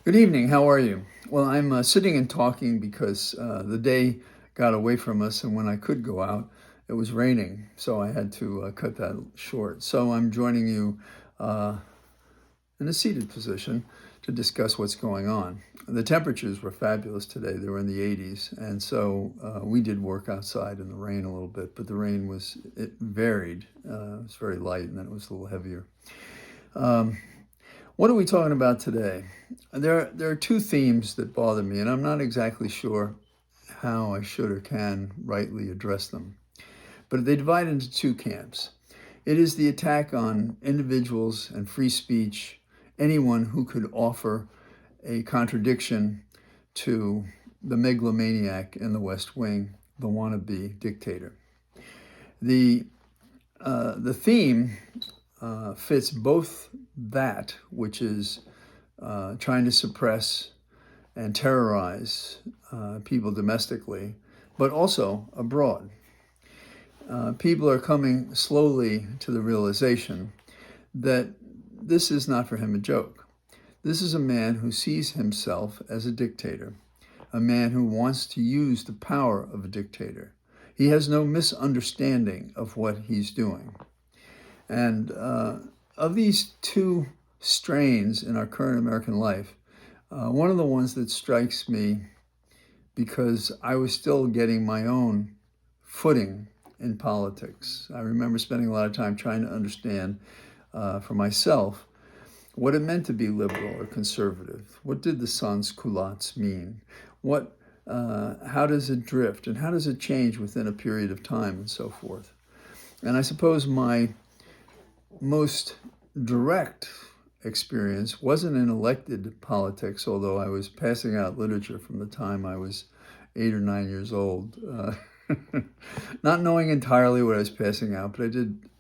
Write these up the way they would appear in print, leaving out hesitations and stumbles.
Good evening. How are you? Well, I'm sitting and talking because the day got away from us, and when I could go out, it was raining, so I had to cut that short. So I'm joining you uh, in a seated position to discuss what's going on. The temperatures were fabulous today. They were in the 80s, and so we did work outside in the rain a little bit, but the rain it varied. It was very light, and then it was a little heavier. Um, what are we talking about today? There are two themes that bother me, and I'm not exactly sure how I should or can rightly address them. But they divide into two camps. It is the attack on individuals and free speech, anyone who could offer a contradiction to the megalomaniac in the West Wing, the wannabe dictator. The the theme fits both that, which is trying to suppress and terrorize people domestically, but also abroad. People are coming slowly to the realization that this is not for him a joke. This is a man who sees himself as a dictator, a man who wants to use the power of a dictator. He has no misunderstanding of what he's doing. And of these two strains in our current American life, one of the ones that strikes me because I was still getting my own footing in politics. I remember spending a lot of time trying to understand for myself what it meant to be liberal or conservative. What did the sans culottes mean? How does it drift, and how does it change within a period of time, and so forth? And I suppose my most direct experience wasn't in elected politics, although I was passing out literature from the time I was 8 or 9 years old, not knowing entirely what I was passing out, but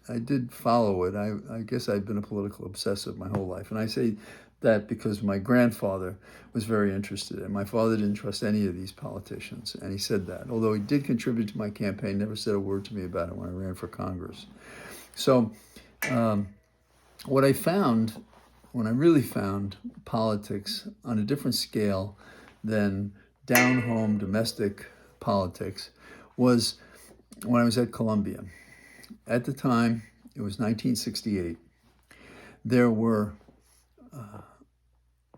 I did follow it. I guess I've been a political obsessive my whole life, and I say that because my grandfather was very interested, and my father didn't trust any of these politicians, and he said that. Although he did contribute to my campaign, never said a word to me about it when I ran for Congress. So um, what I found, when I really found politics on a different scale than down home domestic politics, was when I was at Columbia. At the time, it was 1968. There were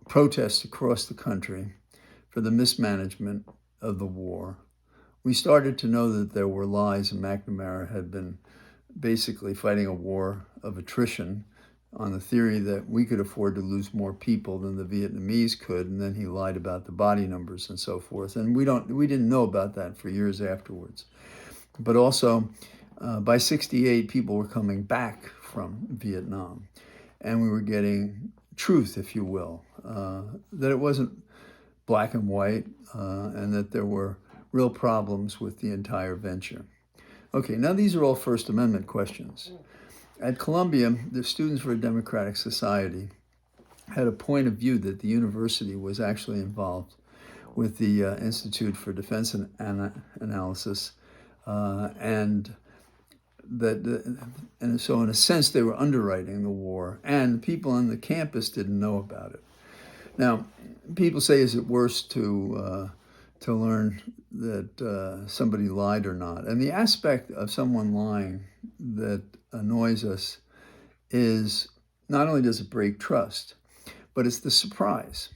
protests across the country for the mismanagement of the war. We started to know that there were lies, and McNamara had been basically fighting a war of attrition on the theory that we could afford to lose more people than the Vietnamese could, and then he lied about the body numbers and so forth. And we didn't know about that for years afterwards. But also, by '68, people were coming back from Vietnam, and we were getting truth, if you will, that it wasn't black and white, and that there were real problems with the entire venture. Okay, now these are all First Amendment questions. At Columbia, the Students for a Democratic Society had a point of view that the university was actually involved with the Institute for Defense Analysis, and and so in a sense they were underwriting the war, and people on the campus didn't know about it. Now, people say, is it worse to learn that somebody lied or not? And the aspect of someone lying that annoys us is not only does it break trust, but it's the surprise.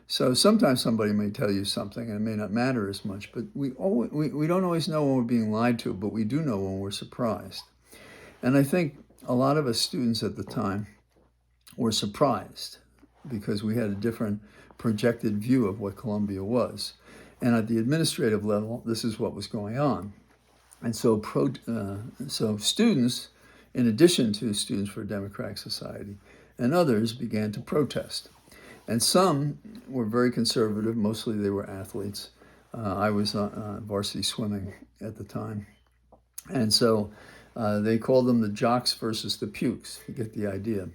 So sometimes somebody may tell you something and it may not matter as much, but we don't always know when we're being lied to, but we do know when we're surprised. And I think a lot of us students at the time were surprised because we had a different projected view of what Columbia was. And at the administrative level, this is what was going on. And so, so students, in addition to Students for a Democratic Society, and others began to protest. And some were very conservative, mostly they were athletes. I was varsity swimming at the time. And so they called them the jocks versus the pukes, you get the idea.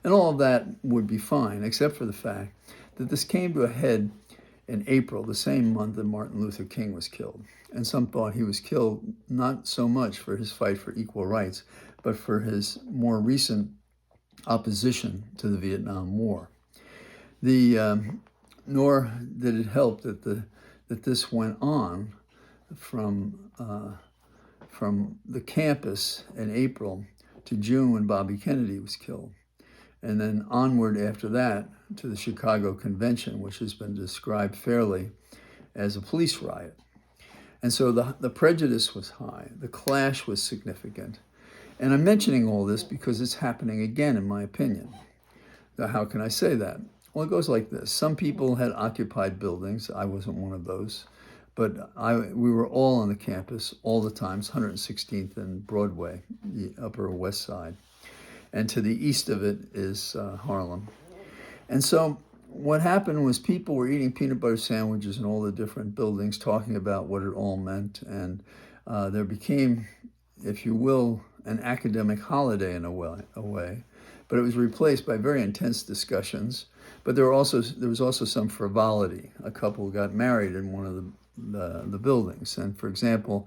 And all of that would be fine, except for the fact that this came to a head in April, the same month that Martin Luther King was killed. And some thought he was killed not so much for his fight for equal rights, but for his more recent opposition to the Vietnam War. The nor did it help that this went on from the campus in April to June when Bobby Kennedy was killed, and then onward after that to the Chicago Convention, which has been described fairly as a police riot. And so the prejudice was high, the clash was significant. And I'm mentioning all this because it's happening again, in my opinion. Now, how can I say that? Well, it goes like this. Some people had occupied buildings. I wasn't one of those. But we were all on the campus all the time. It's 116th and Broadway, the Upper West Side. And to the east of it is Harlem. And so what happened was people were eating peanut butter sandwiches in all the different buildings, talking about what it all meant. And there became, if you will, an academic holiday in a way. But it was replaced by very intense discussions. But there was also some frivolity. A couple got married in one of the buildings. And for example,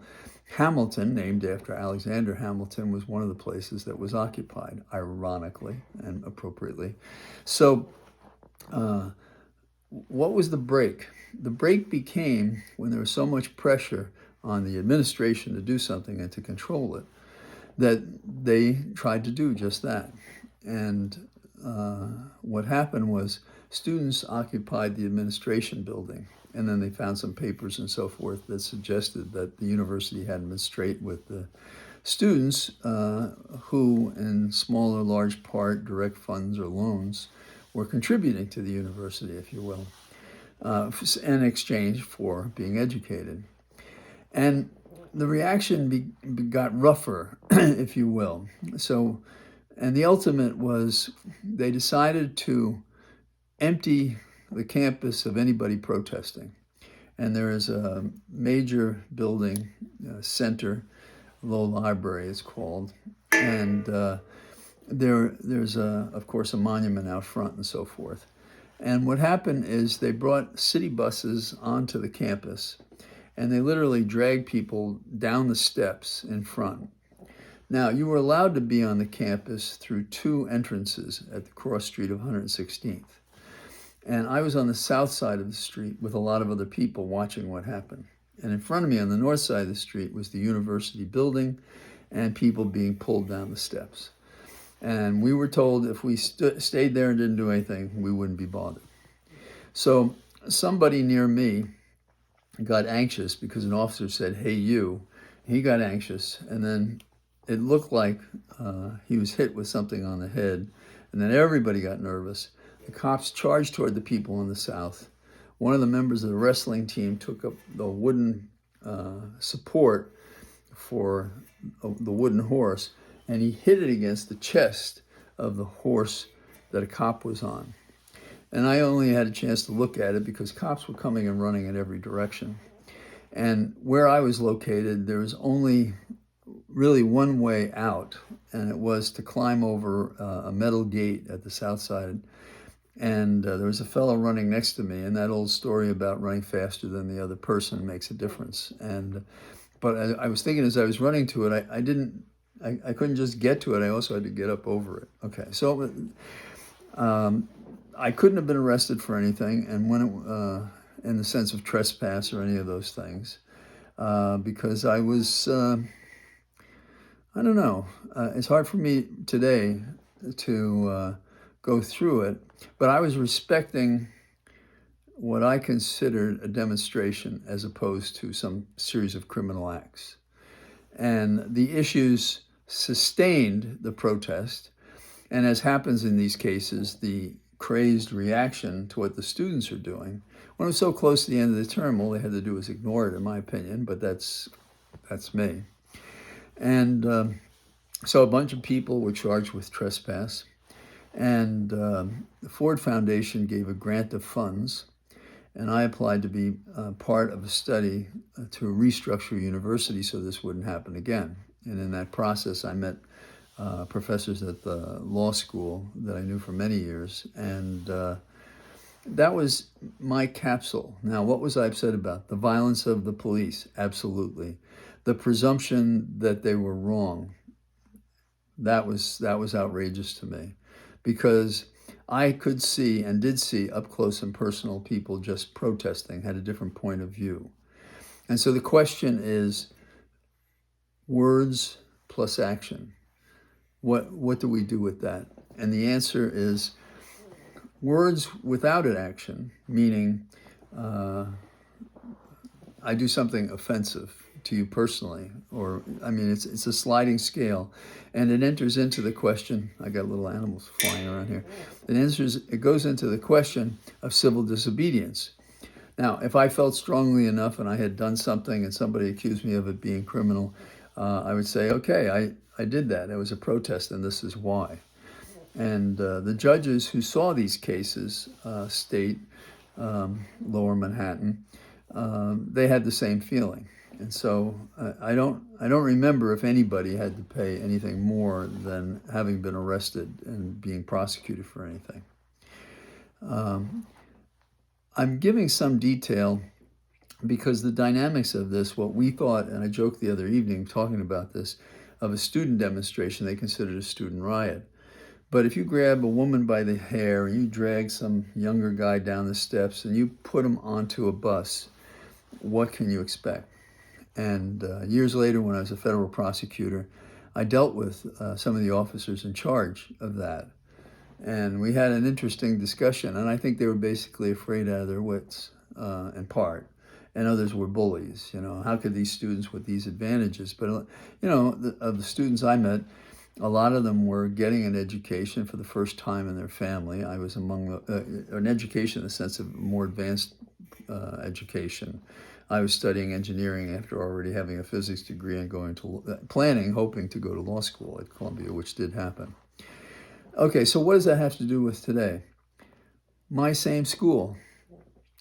Hamilton, named after Alexander Hamilton, was one of the places that was occupied, ironically and appropriately. So what was the break? The break became when there was so much pressure on the administration to do something and to control it, that they tried to do just that. And what happened was students occupied the administration building, and then they found some papers and so forth that suggested that the university hadn't been straight with the students who, in small or large part, direct funds or loans, were contributing to the university, if you will, in exchange for being educated. And the reaction got rougher, if you will. So, and the ultimate was they decided to empty the campus of anybody protesting. And there is a major building, center, Low Library it's called, and there's of course a monument out front and so forth. And what happened is they brought city buses onto the campus, and they literally dragged people down the steps in front. Now, you were allowed to be on the campus through two entrances at the cross street of 116th. And I was on the south side of the street with a lot of other people watching what happened. And in front of me on the north side of the street was the university building and people being pulled down the steps. And we were told if we stayed there and didn't do anything, we wouldn't be bothered. So somebody near me got anxious because an officer said, "Hey, you." He got anxious, and then it looked like he was hit with something on the head, and then everybody got nervous. The cops charged toward the people in the south. One of the members of the wrestling team took up the wooden support for the wooden horse, and he hit it against the chest of the horse that a cop was on. And I only had a chance to look at it because cops were coming and running in every direction. And where I was located, there was only really one way out, and it was to climb over a metal gate at the south side. And there was a fellow running next to me, and that old story about running faster than the other person makes a difference. But I was thinking as I was running to it, I couldn't just get to it. I also had to get up over it. Okay, so I couldn't have been arrested for anything, and when in the sense of trespass or any of those things, because I was, I don't know. It's hard for me today to go through it, but I was respecting what I considered a demonstration as opposed to some series of criminal acts. And the issues sustained the protest, and as happens in these cases, the crazed reaction to what the students are doing. When it was so close to the end of the term, all they had to do was ignore it, in my opinion, but that's me. And so a bunch of people were charged with trespass, and the Ford Foundation gave a grant of funds, and I applied to be part of a study to restructure university so this wouldn't happen again. And in that process, I met professors at the law school that I knew for many years, and that was my capsule. Now, what was I upset about? The violence of the police, absolutely. The presumption that they were wrong, that was outrageous to me, because I could see and did see up close and personal people just protesting, had a different point of view. And so the question is words plus action. What do we do with that? And the answer is words without an action, meaning I do something offensive to you personally, or I mean, it's a sliding scale, and it enters into the question. I got little animals flying around here. It goes into the question of civil disobedience. Now, if I felt strongly enough and I had done something and somebody accused me of it being criminal, I would say, okay, I did that. It was a protest, and this is why. And the judges who saw these cases, state, Lower Manhattan, they had the same feeling. And so I don't remember if anybody had to pay anything more than having been arrested and being prosecuted for anything. I'm giving some detail because the dynamics of this, what we thought, and I joked the other evening talking about this, of a student demonstration, they considered a student riot. But if you grab a woman by the hair and you drag some younger guy down the steps and you put him onto a bus, what can you expect? And years later, when I was a federal prosecutor, I dealt with some of the officers in charge of that. And we had an interesting discussion, and I think they were basically afraid out of their wits, in part. And others were bullies. You know, how could these students with these advantages? But, you know, of the students I met, a lot of them were getting an education for the first time in their family. I was among an education in the sense of more advanced education. I was studying engineering after already having a physics degree and hoping to go to law school at Columbia, which did happen. Okay, so what does that have to do with today? My same school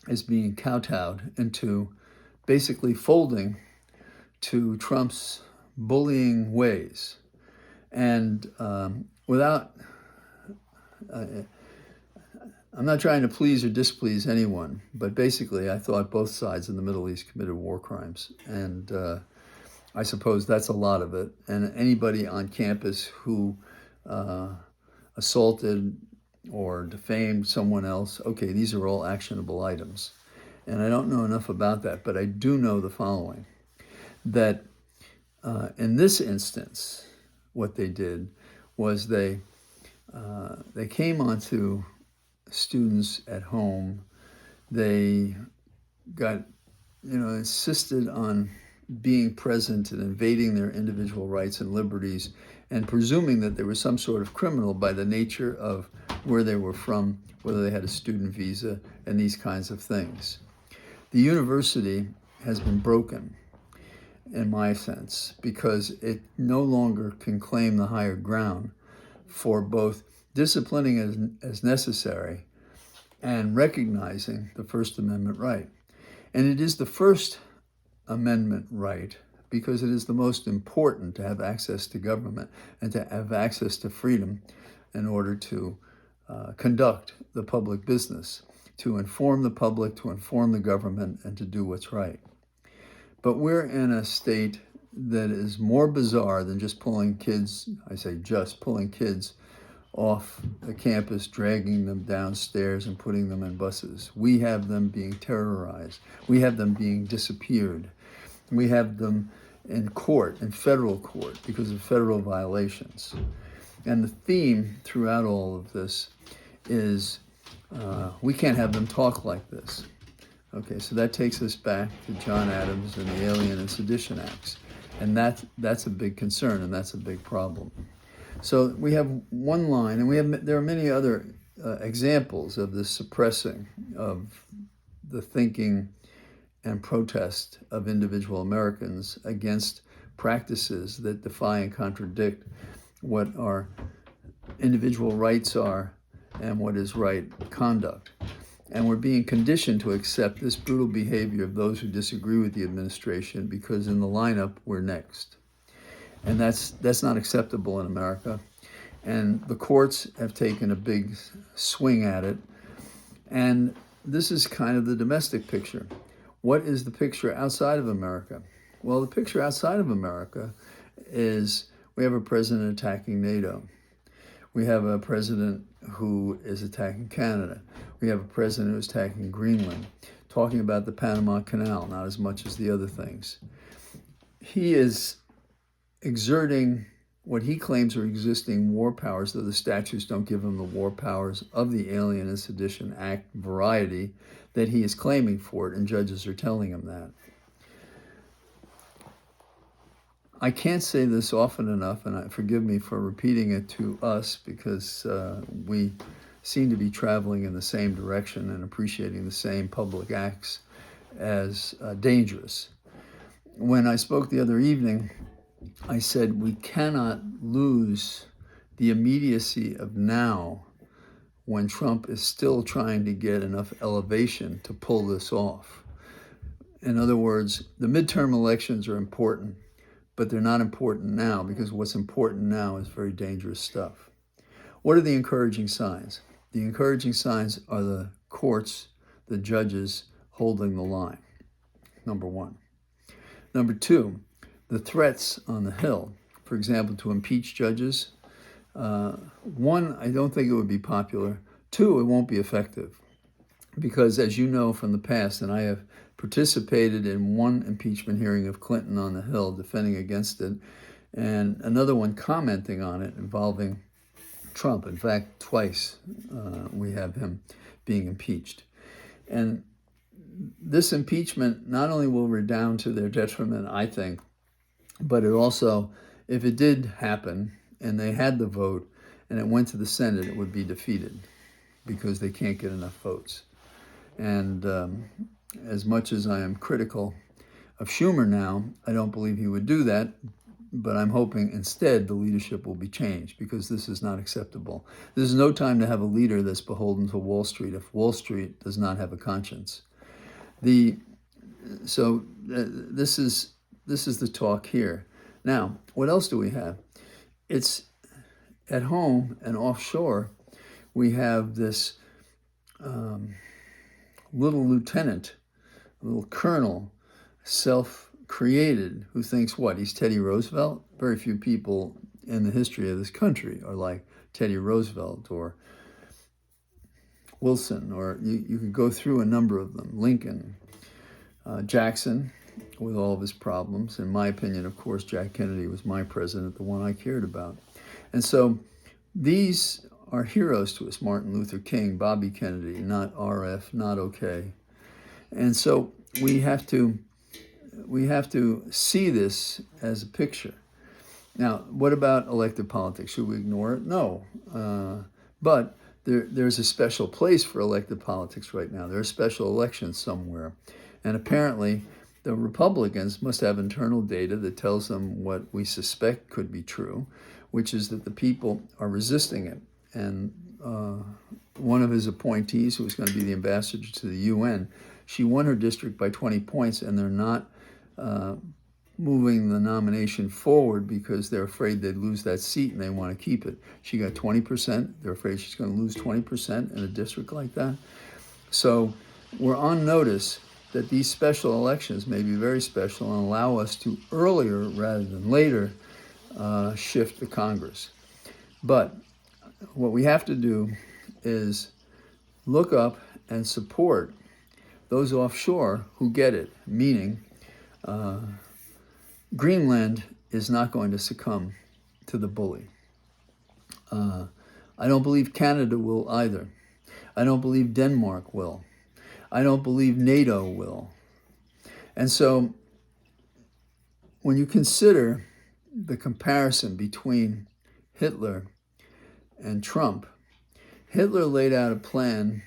is being kowtowed into basically folding to Trump's bullying ways. And I'm not trying to please or displease anyone, but basically I thought both sides in the Middle East committed war crimes. And I suppose that's a lot of it. And anybody on campus who assaulted or defamed someone else, okay, these are all actionable items. And I don't know enough about that, but I do know the following, that in this instance, what they did was they came onto students at home. They got, insisted on being present and invading their individual rights and liberties and presuming that they were some sort of criminal by the nature of where they were from, whether they had a student visa, and these kinds of things. The university has been broken, in my sense, because it no longer can claim the higher ground for both disciplining as necessary and recognizing the First Amendment right. And it is the First Amendment right because it is the most important to have access to government and to have access to freedom in order to conduct the public business, to inform the public, to inform the government, and to do what's right. But we're in a state that is more bizarre than just pulling kids, I say just pulling kids off the campus, dragging them downstairs and putting them in buses. We have them being terrorized. We have them being disappeared. We have them in court, in federal court, because of federal violations. And the theme throughout all of this is we can't have them talk like this. Okay, so that takes us back to John Adams and the Alien and Sedition Acts. And that's a big concern, and that's a big problem. So we have one line, and there are many other examples of this suppressing of the thinking and protest of individual Americans against practices that defy and contradict what our individual rights are and what is right conduct. And we're being conditioned to accept this brutal behavior of those who disagree with the administration because in the lineup, we're next. And that's not acceptable in America. And the courts have taken a big swing at it. And this is kind of the domestic picture. What is the picture outside of America? Well, the picture outside of America is we have a president attacking NATO. We have a president who is attacking Canada. We have a president who's attacking Greenland, talking about the Panama Canal, not as much as the other things. He is exerting what he claims are existing war powers, though the statutes don't give him the war powers of the Alien and Sedition Act variety that he is claiming for it, and judges are telling him that. I can't say this often enough, and forgive me for repeating it to us, because we seem to be traveling in the same direction and appreciating the same public acts as dangerous. When I spoke the other evening, I said we cannot lose the immediacy of now when Trump is still trying to get enough elevation to pull this off. In other words, the midterm elections are important, but they're not important now, because what's important now is very dangerous stuff. What are the encouraging signs? The encouraging signs are the courts, the judges holding the line, number one. Number two, the threats on the Hill, for example, to impeach judges. One, I don't think it would be popular. Two, it won't be effective, because as you know from the past, and I have participated in one impeachment hearing of Clinton on the Hill, defending against it, and another one commenting on it involving Trump. In fact, twice we have him being impeached. And this impeachment not only will redound to their detriment, I think, but it also, if it did happen and they had the vote and it went to the Senate, it would be defeated because they can't get enough votes. And as much as I am critical of Schumer now, I don't believe he would do that, but I'm hoping instead the leadership will be changed, because this is not acceptable. This is no time to have a leader that's beholden to Wall Street if Wall Street does not have a conscience. This is the talk here. Now, what else do we have? It's at home and offshore. We have this little lieutenant, little colonel, self-created, who thinks what? He's Teddy Roosevelt? Very few people in the history of this country are like Teddy Roosevelt or Wilson, or you could go through a number of them. Lincoln, Jackson, with all of his problems. In my opinion, of course, Jack Kennedy was my president, the one I cared about. And so these are heroes to us. Martin Luther King, Bobby Kennedy, not RF, not okay. And so we have to see this as a picture. Now, what about elected politics? Should we ignore it? No. But there's a special place for elected politics right now. There are special elections somewhere. And apparently, the Republicans must have internal data that tells them what we suspect could be true, which is that the people are resisting it. And one of his appointees, who was going to be the ambassador to the UN, she won her district by 20 points, and they're not moving the nomination forward because they're afraid they'd lose that seat and they want to keep it. She got 20%. They're afraid she's going to lose 20% in a district like that. So we're on notice that these special elections may be very special and allow us to earlier rather than later shift the Congress. But what we have to do is look up and support those offshore who get it, meaning Greenland is not going to succumb to the bully. I don't believe Canada will either. I don't believe Denmark will. I don't believe NATO will. And so when you consider the comparison between Hitler and Trump, Hitler laid out a plan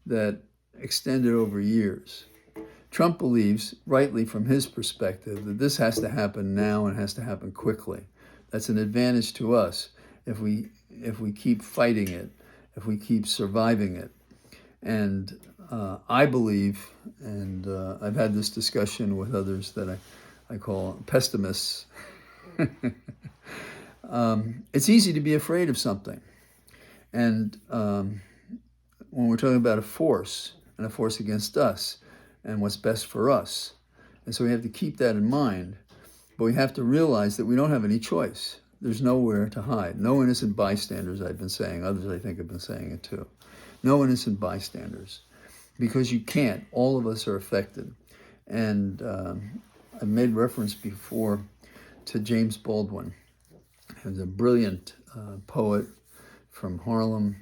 that extended over years. Trump believes, rightly from his perspective, that this has to happen now and has to happen quickly. That's an advantage to us if we keep fighting it, if we keep surviving it. And I believe, and I've had this discussion with others that I call pessimists, it's easy to be afraid of something. And when we're talking about a force, and a force against us, and what's best for us. And so we have to keep that in mind, but we have to realize that we don't have any choice. There's nowhere to hide. No innocent bystanders, I've been saying. Others, I think, have been saying it too. No innocent bystanders. Because you can't. All of us are affected. And I've made reference before to James Baldwin. He was a brilliant poet from Harlem.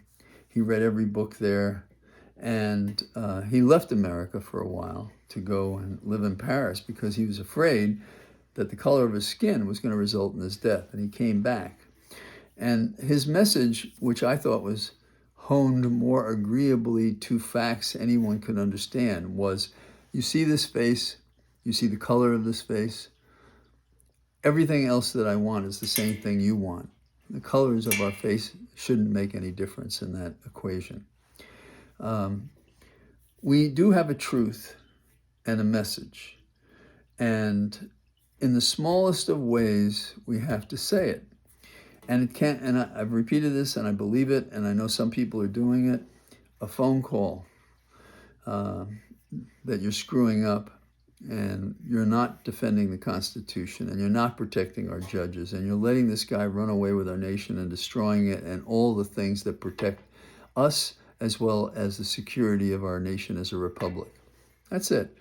He read every book there. And he left America for a while to go and live in Paris because he was afraid that the color of his skin was going to result in his death. And he came back. And his message, which I thought was honed more agreeably to facts anyone could understand, was, you see this face, you see the color of this face, everything else that I want is the same thing you want. The colors of our face shouldn't make any difference in that equation. We do have a truth and a message. And in the smallest of ways, we have to say it. And it can't, and I've repeated this and I believe it, and I know some people are doing it. A phone call that you're screwing up and you're not defending the Constitution and you're not protecting our judges and you're letting this guy run away with our nation and destroying it and all the things that protect us as well as the security of our nation as a republic. That's it.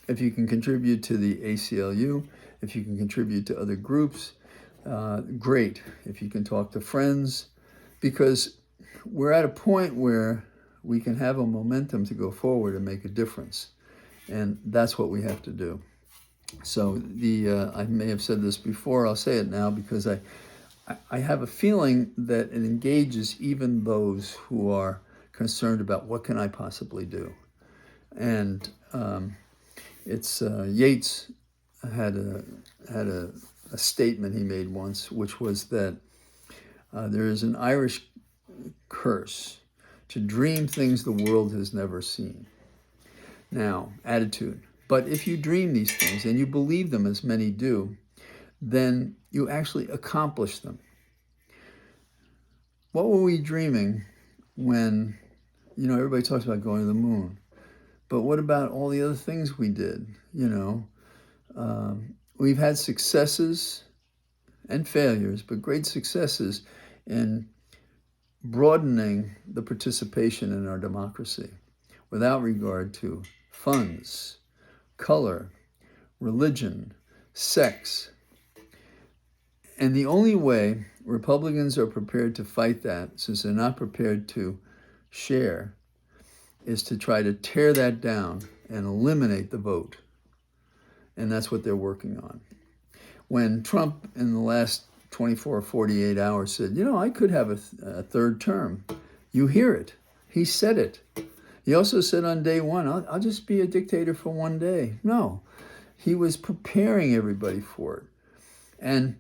If you can contribute to the ACLU, if you can contribute to other groups, great. If you can talk to friends, because we're at a point where we can have a momentum to go forward and make a difference. And that's what we have to do. So I may have said this before, I'll say it now because I have a feeling that it engages even those who are concerned about what can I possibly do. And it's Yeats had a statement he made once, which was that there is an Irish curse to dream things the world has never seen. Now, attitude. But if you dream these things and you believe them, as many do, then you actually accomplish them. What were we dreaming when, everybody talks about going to the moon? But what about all the other things we did? We've had successes and failures, but great successes in broadening the participation in our democracy without regard to funds, color, religion, sex. And the only way Republicans are prepared to fight that, since they're not prepared to share, is to try to tear that down and eliminate the vote. And that's what they're working on. When Trump in the last 24 or 48 hours said, I could have a third term, you hear it. He said it. He also said on day one, I'll just be a dictator for one day. No, he was preparing everybody for it. And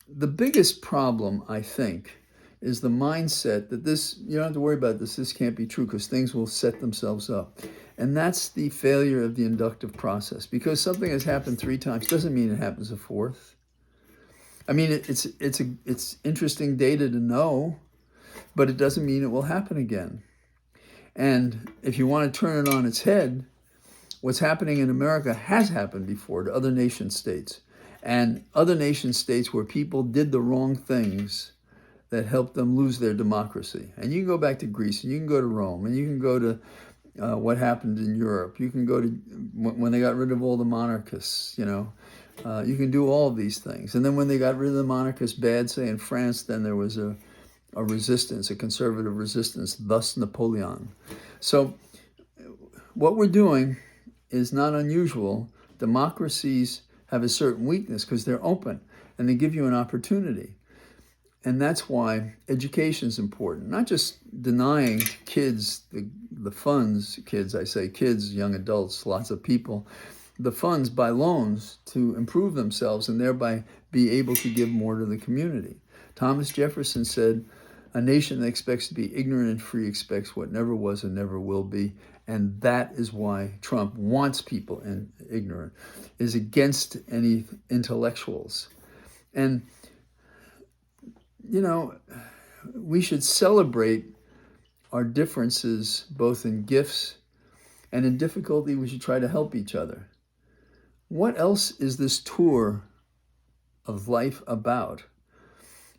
the biggest problem, I think, is the mindset that you don't have to worry about this can't be true because things will set themselves up. And that's the failure of the inductive process. Because something has happened 3 times doesn't mean it happens a 4th. I mean, it's interesting data to know, but it doesn't mean it will happen again. And if you want to turn it on its head, what's happening in America has happened before to other nation states. And other nation states where people did the wrong things that helped them lose their democracy. And you can go back to Greece, and you can go to Rome, and you can go to what happened in Europe. You can go to when they got rid of all the monarchists, you can do all of these things. And then when they got rid of the monarchists bad, say in France, then there was a resistance, a conservative resistance, thus Napoleon. So what we're doing is not unusual. Democracies have a certain weakness because they're open and they give you an opportunity. And that's why education is important. Not just denying kids the funds, kids, young adults, lots of people, the funds by loans to improve themselves and thereby be able to give more to the community. Thomas Jefferson said, a nation that expects to be ignorant and free expects what never was and never will be. And that is why Trump wants people ignorant, is against any intellectuals. And, we should celebrate our differences both in gifts and in difficulty. We should try to help each other. What else is this tour of life about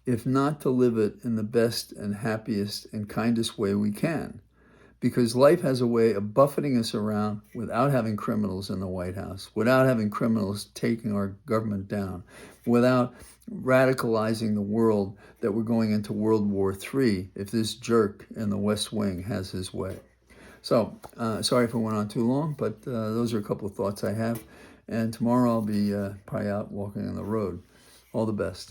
if not to live it in the best and happiest and kindest way we can. Because life has a way of buffeting us around without having criminals in the White House, without having criminals taking our government down, without radicalizing the world that we're going into World War III if this jerk in the West Wing has his way. So, sorry if I went on too long, but those are a couple of thoughts I have. And tomorrow I'll be probably out walking on the road. All the best.